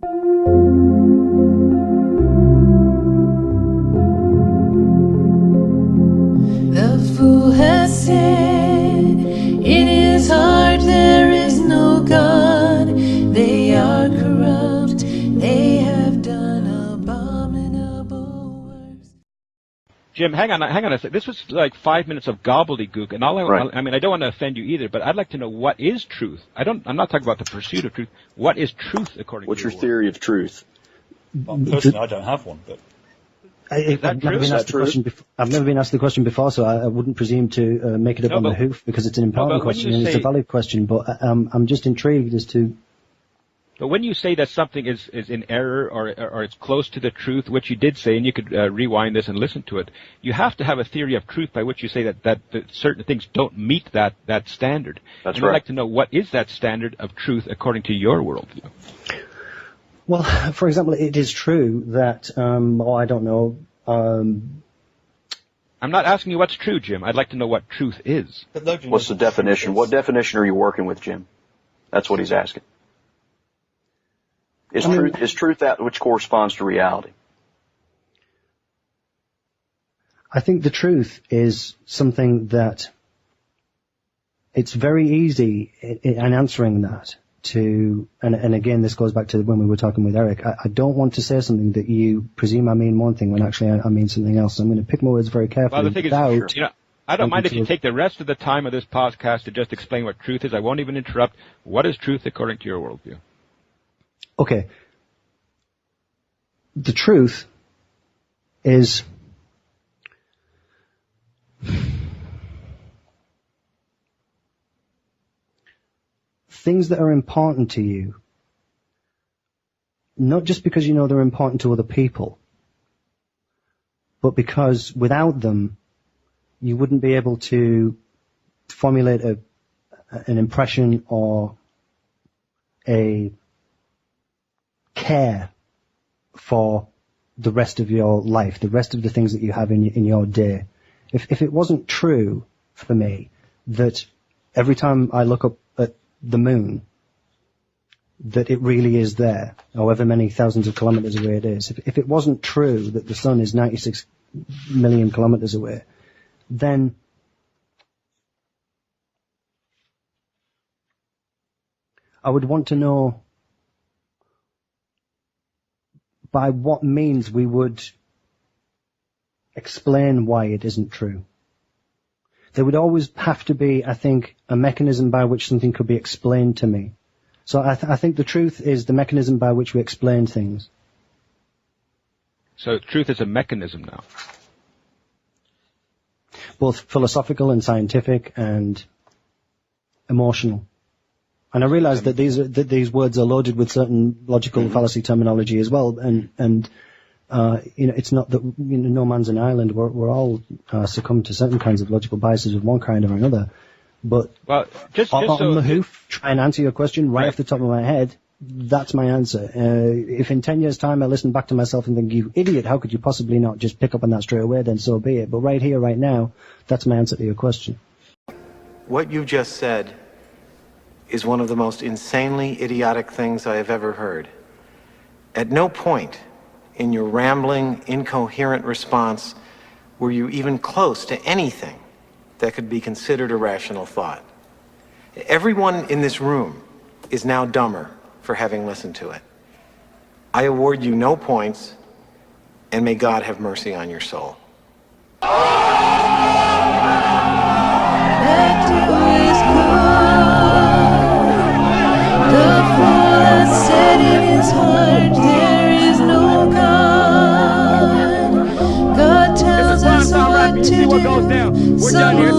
The fool has said in his heart there is no God. They are corrupt, they have done abominable works. Jim, hang on a second. This was like 5 minutes of gobbledygook, and I mean, I don't want to offend you either, but I'd like to know what is truth. I'm not talking about the pursuit of truth. What is truth according to What's your world? theory of truth? Well, personally, I don't have one, but Is that true? I've never been asked the question before, so I wouldn't presume to make it up on the hoof, because it's an important question and it's a valid question. But I'm just intrigued as to. But when you say that something is in error or it's close to the truth, which you did say, and you could rewind this and listen to it, you have to have a theory of truth by which you say that certain things don't meet that standard. That's and right. I'd like to know, what is that standard of truth according to your worldview? Well, for example, it is true that, I don't know. I'm not asking you what's true, Jim. I'd like to know what truth is. What's the definition? What definition are you working with, Jim? That's what he's asking. Is truth that which corresponds to reality? I think the truth is something that it's very easy in answering that to, and again, this goes back to when we were talking with Eric, I don't want to say something that you presume I mean one thing when actually I mean something else. So I'm going to pick my words very carefully. Well, the thing is, I don't mind if you take the rest of the time of this podcast to just explain what truth is. I won't even interrupt. What is truth according to your worldview? Okay. The truth is things that are important to you, not just because you know they're important to other people, but because without them, you wouldn't be able to formulate an impression or a care for the rest of your life, the rest of the things that you have in your day. If it wasn't true for me that every time I look up at the moon, that it really is there, however many thousands of kilometers away it is, if it wasn't true that the sun is 96 million kilometers away, then I would want to know by what means we would explain why it isn't true. There would always have to be, I think, a mechanism by which something could be explained to me. So I think the truth is the mechanism by which we explain things. So truth is a mechanism now. Both philosophical and scientific and emotional. And I realize that these words are loaded with certain logical fallacy terminology as well, and it's not that no man's an island. We're all succumb to certain kinds of logical biases of one kind or another. But just on the hoof, try and answer your question right off the top of my head. That's my answer. If in 10 years' time I listen back to myself and think, you idiot, how could you possibly not just pick up on that straight away? Then so be it. But right here, right now, that's my answer to your question. What you just said is one of the most insanely idiotic things I have ever heard. At no point in your rambling, incoherent response were you even close to anything that could be considered a rational thought. Everyone in this room is now dumber for having listened to it. I award you no points, and may God have mercy on your soul. What goes down? We're done here.